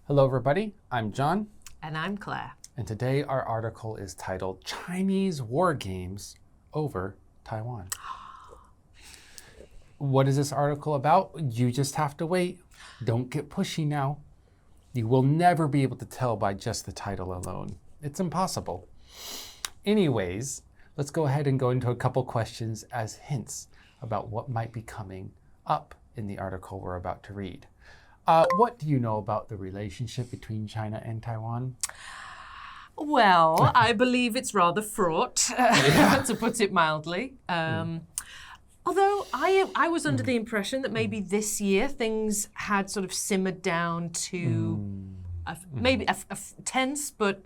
Hello, everybody. I'm John. And I'm Claire. And today our article is titled Chinese War Games Over Taiwan. What is this article about? You just have to wait. Don't get pushy now. You will never be able to tell by just the title alone. It's impossible. Anyways, let's go ahead and go into a couple questions as hints about what might be coming up in the article we're about to read. What do you know about the relationship between China and Taiwan? Well, I believe it's rather fraught, to put it mildly. Although I was under the impression that maybe this year things had sort of simmered down to maybe a tense but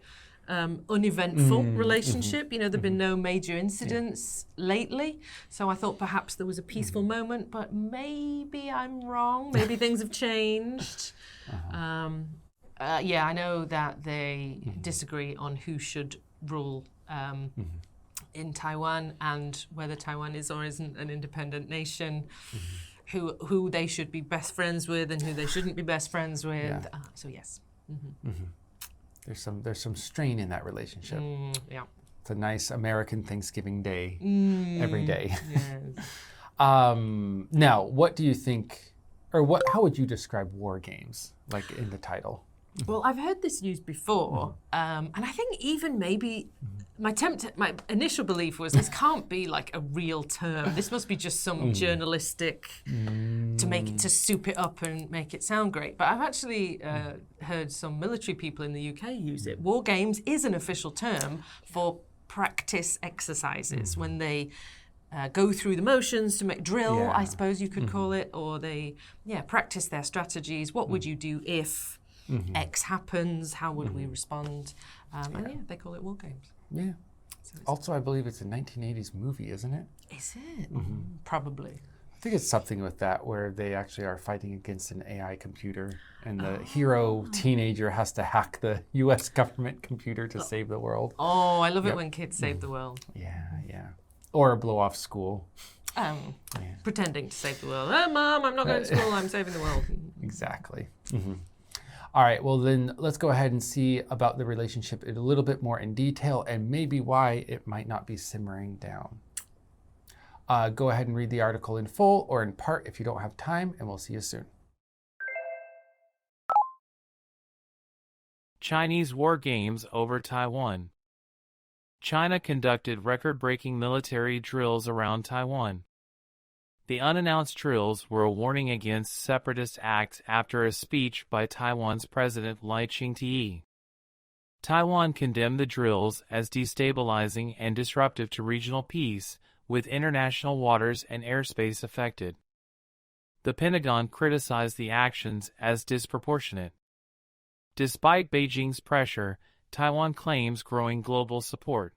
uneventful relationship. You know, there have been no major incidents lately. So I thought perhaps there was a peaceful moment, but maybe I'm wrong. Maybe things have changed. I know that they disagree on who should rule in Taiwan and whether Taiwan is or isn't an independent nation, who they should be best friends with and who they shouldn't be best friends with. So yes. There's some strain in that relationship. Yeah. It's a nice American Thanksgiving Day every day. Yes. Now, what do you think, or how would you describe war games, like in the title? Well, I've heard this used before, and I think even maybe my initial belief was this can't be like a real term. This must be just some journalistic to soup it up and make it sound great. But I've actually heard some military people in the UK use it. War games is an official term for practice exercises when they go through the motions to make drill, I suppose you could call it, or they practice their strategies. What would you do if X happens? How would we respond? And they call it war games. Yeah. So also, I believe it's a 1980s movie, isn't it? Is it? Probably. I think it's something with that where they actually are fighting against an AI computer and the hero teenager has to hack the US government computer to save the world. Oh, I love it when kids save the world. Yeah. Or blow off school. Pretending to save the world. Oh, Mom, I'm not going to school, I'm saving the world. Exactly. All right, well then let's go ahead and see about the relationship in a little bit more in detail and maybe why it might not be simmering down. Go ahead and read the article in full or in part if you don't have time, and we'll see you soon. Chinese war games over Taiwan. China conducted record-breaking military drills around Taiwan. The unannounced drills were a warning against separatist acts after a speech by Taiwan's President Lai Ching-te. Taiwan condemned the drills as destabilizing and disruptive to regional peace, with international waters and airspace affected. The Pentagon criticized the actions as disproportionate. Despite Beijing's pressure, Taiwan claims growing global support.